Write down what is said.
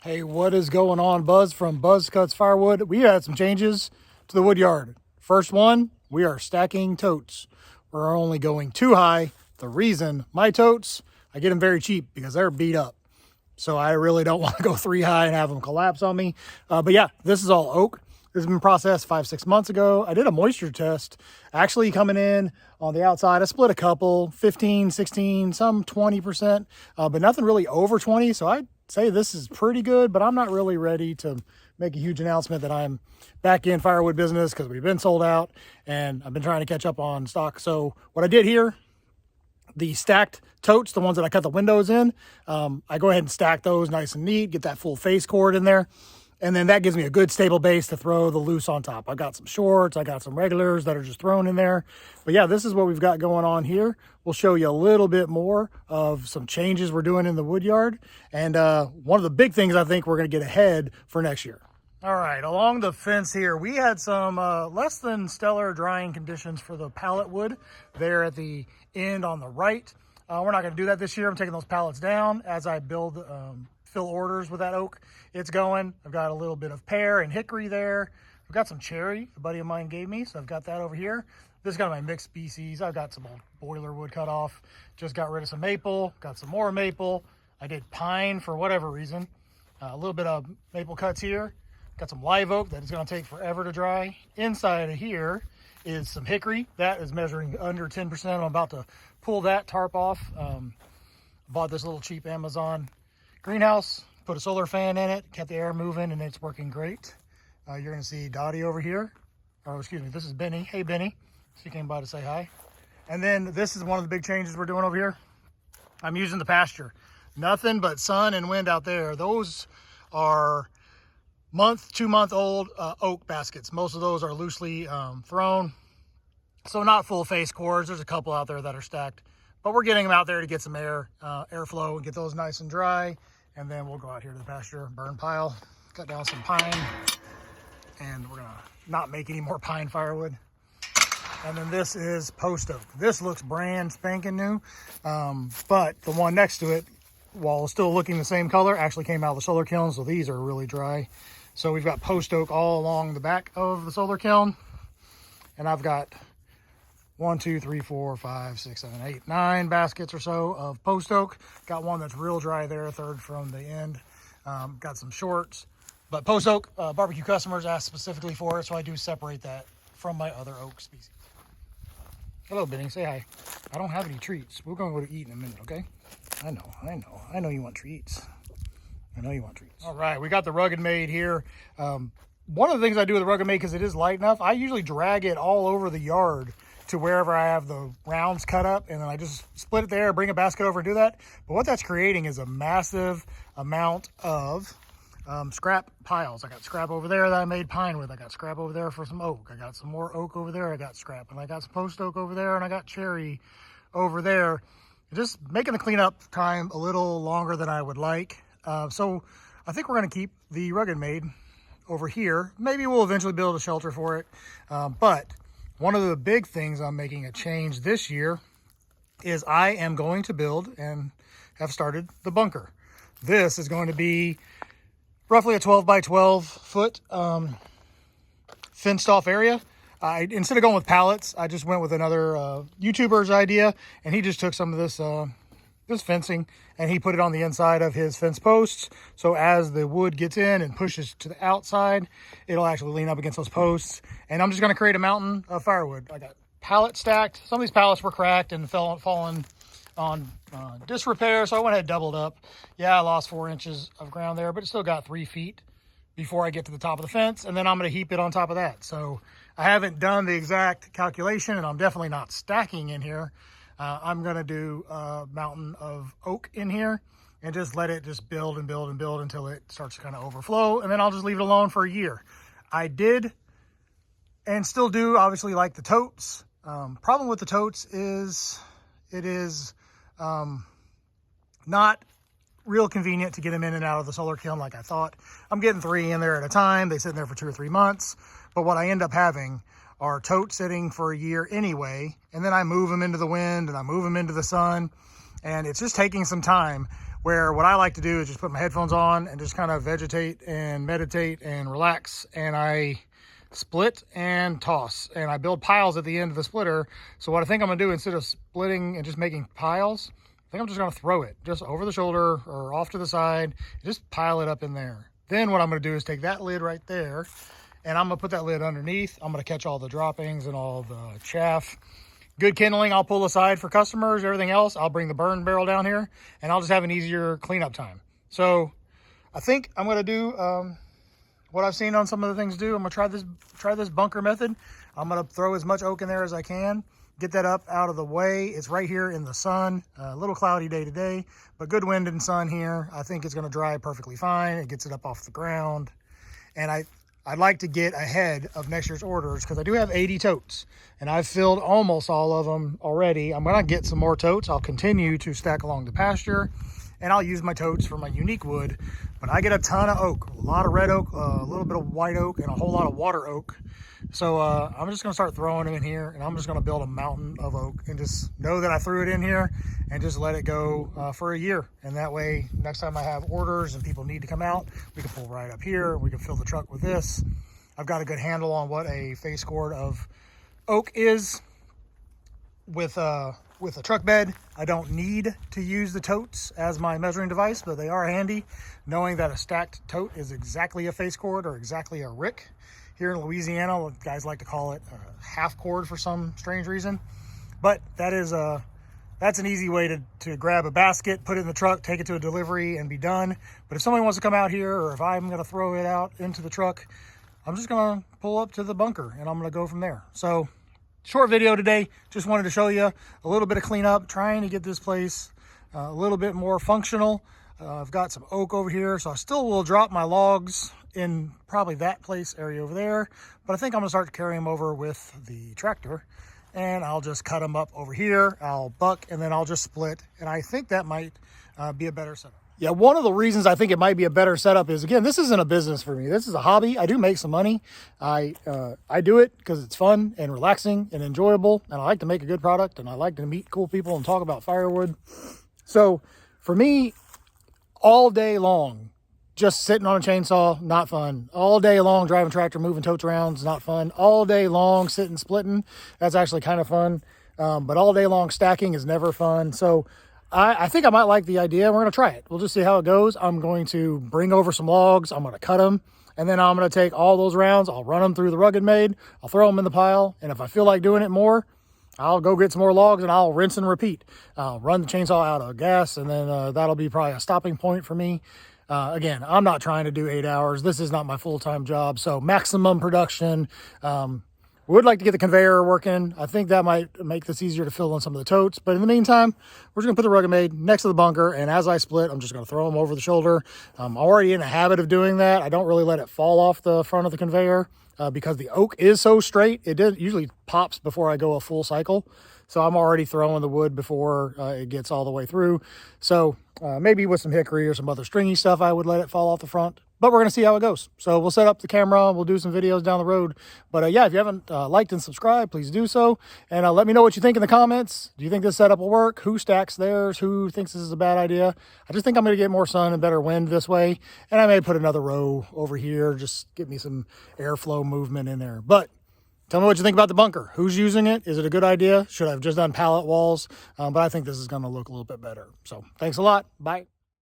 Hey, what is going on, Buzz from Buzz Cuts Firewood? We had some changes to the wood yard. First one, we are stacking totes. We're only going too high. The reason, my totes, I get them very cheap because they're beat up. So I really don't want to go three high and have them collapse on me. But yeah, this is all oak. This has been processed 5-6 months ago. I did a moisture test actually coming in on the outside. I split a couple, 15, 16, some 20%, but nothing really over 20. So I'd say this is pretty good, but I'm not really ready to make a huge announcement that I'm back in firewood business because we've been sold out and I've been trying to catch up on stock. So what I did here, the stacked totes, the ones that I cut the windows in, I go ahead and stack those nice and neat, get that full face cord in there. And then that gives me a good stable base to throw the loose on top. I've got some shorts, I got some regulars that are just thrown in there. But yeah, this is what we've got going on here. We'll show you a little bit more of some changes we're doing in the wood yard. And one of the big things I think we're gonna get ahead for next year. All right, along the fence here, we had some less than stellar drying conditions for the pallet wood there at the end on the right. We're not gonna do that this year. I'm taking those pallets down as I build fill orders with that oak. It's going. I've got a little bit of pear and hickory there. I've got some cherry a buddy of mine gave me, so I've got that over here. This is kind of my mixed species. I've got some old boiler wood cut off. Just got rid of some maple, got some more maple. I did pine for whatever reason. A little bit of maple cuts here. Got some live oak that is going to take forever to dry. Inside of here is some hickory. That is measuring under 10%. I'm about to pull that tarp off. Bought this little cheap Amazon greenhouse, put a solar fan in it, kept the air moving, and it's working great. You're going to see Dottie over here. Oh, excuse me, this is Benny. Hey, Benny. She came by to say hi. And then this is one of the big changes we're doing over here. I'm using the pasture. Nothing but sun and wind out there. Those are 2-month-old oak baskets. Most of those are loosely thrown, so not full face cords. There's a couple out there that are stacked, but we're getting them out there to get some airflow and get those nice and dry. And then we'll go out here to the pasture, burn pile, cut down some pine, and we're gonna not make any more pine firewood. And then this is post oak. This looks brand spanking new, but the one next to it, while still looking the same color, actually came out of the solar kiln, so these are really dry. So we've got post oak all along the back of the solar kiln, and I've got 1, 2, 3, 4, 5, 6, 7, 8, 9 baskets or so of post oak. Got one that's real dry there, a third from the end. Got some shorts, but post oak, barbecue customers asked specifically for it, so I do separate that from my other oak species. Hello, Benny, say hi. I don't have any treats. We're gonna go to eat in a minute, okay? I know you want treats. I know you want treats. All right, we got the Rugged Made here. One of the things I do with the Rugged Made, because it is light enough, I usually drag it all over the yard to wherever I have the rounds cut up, and then I just split it there, bring a basket over and do that. But what that's creating is a massive amount of scrap piles. I got scrap over there that I made pine with. I got scrap over there for some oak. I got some more oak over there. I got scrap, and I got some post oak over there, and I got cherry over there. Just making the cleanup time a little longer than I would like. So I think we're going to keep the Rugged Made over here. Maybe we'll eventually build a shelter for it, but one of the big things I'm making a change this year is I am going to build and have started the bunker. This is going to be roughly a 12 by 12 foot fenced off area. Instead of going with pallets, I just went with another YouTuber's idea, and he just took some of this fencing and he put it on the inside of his fence posts. So as the wood gets in and pushes to the outside, it'll actually lean up against those posts. And I'm just going to create a mountain of firewood. I got pallets stacked. Some of these pallets were cracked and fallen on disrepair, so I went ahead and doubled up. Yeah, I lost 4 inches of ground there, but it still got 3 feet before I get to the top of the fence, and then I'm going to heap it on top of that. So I haven't done the exact calculation, and I'm definitely not stacking in here. I'm going to do a mountain of oak in here and just let it just build and build and build until it starts to kind of overflow, and then I'll just leave it alone for a year. I did and still do obviously like the totes. Problem with the totes is it is not real convenient to get them in and out of the solar kiln like I thought. I'm getting 3 in there at a time. They sit in there for 2 or 3 months, but what I end up having are totes sitting for a year anyway, and then I move them into the wind and I move them into the sun, and it's just taking some time. where what I like to do is just put my headphones on and just kind of vegetate and meditate and relax. And I split and toss, and I build piles at the end of the splitter. So what I think I'm gonna do, instead of splitting and just making piles, I think I'm just gonna throw it just over the shoulder or off to the side, just pile it up in there. Then what I'm gonna do is take that lid right there, and I'm gonna put that lid underneath. I'm gonna catch all the droppings and all the chaff. Good kindling I'll pull aside for customers. Everything else I'll bring the burn barrel down here, and I'll just have an easier cleanup time. So I think I'm gonna do what I've seen on some of the things do. I'm gonna try this bunker method. I'm gonna throw as much oak in there as I can, get that up out of the way. It's right here in the sun. A little cloudy day today, but good wind and sun here. I think it's gonna dry perfectly fine. It gets it up off the ground. And I'd like to get ahead of next year's orders, because I do have 80 totes and I've filled almost all of them already. I'm gonna get some more totes. I'll continue to stack along the pasture, and I'll use my totes for my unique wood. But I get a ton of oak, a lot of red oak, a little bit of white oak, and a whole lot of water oak. So I'm just gonna start throwing them in here, and I'm just gonna build a mountain of oak and just know that I threw it in here and just let it go for a year. And that way, next time I have orders and people need to come out, we can pull right up here. We can fill the truck with this. I've got a good handle on what a face cord of oak is with a truck bed. I don't need to use the totes as my measuring device, but they are handy, knowing that a stacked tote is exactly a face cord or exactly a rick. Here in Louisiana, guys like to call it a half cord for some strange reason. But that's an easy way to grab a basket, put it in the truck, take it to a delivery, and be done. But if somebody wants to come out here, or if I'm gonna throw it out into the truck, I'm just gonna pull up to the bunker and I'm gonna go from there. So short video today, just wanted to show you a little bit of cleanup, trying to get this place a little bit more functional. I've got some oak over here, so I still will drop my logs in probably that place area over there, but I think I'm gonna start carrying them over with the tractor, and I'll just cut them up over here. I'll buck, and then I'll just split, and I think that might be a better setup. Yeah, one of the reasons I think it might be a better setup is, again, this isn't a business for me. This is a hobby. I do make some money. I do it because it's fun and relaxing and enjoyable, and I like to make a good product, and I like to meet cool people and talk about firewood. So for me, all day long, just sitting on a chainsaw, not fun. All day long, driving tractor, moving totes around is not fun. All day long, sitting, splitting, that's actually kind of fun. But all day long stacking is never fun. So I think I might like the idea. We're gonna try it. We'll just see how it goes. I'm going to bring over some logs. I'm gonna cut them. And then I'm gonna take all those rounds. I'll run them through the Rugged Made. I'll throw them in the pile. And if I feel like doing it more, I'll go get some more logs and I'll rinse and repeat. I'll run the chainsaw out of gas, and then that'll be probably a stopping point for me. Again, I'm not trying to do 8 hours. This is not my full-time job. So maximum production. We would like to get the conveyor working. I think that might make this easier to fill in some of the totes. But in the meantime, we're just gonna put the Rugged Made next to the bunker. And as I split, I'm just gonna throw them over the shoulder. I'm already in the habit of doing that. I don't really let it fall off the front of the conveyor because the oak is so straight. It usually pops before I go a full cycle. So I'm already throwing the wood before it gets all the way through. So maybe with some hickory or some other stringy stuff, I would let it fall off the front. But we're going to see how it goes. So we'll set up the camera. We'll do some videos down the road. But yeah, if you haven't liked and subscribed, please do so. And let me know what you think in the comments. Do you think this setup will work? Who stacks theirs? Who thinks this is a bad idea? I just think I'm going to get more sun and better wind this way. And I may put another row over here. Just get me some airflow movement in there. But tell me what you think about the bunker. Who's using it? Is it a good idea? Should I have just done pallet walls? But I think this is going to look a little bit better. So thanks a lot. Bye.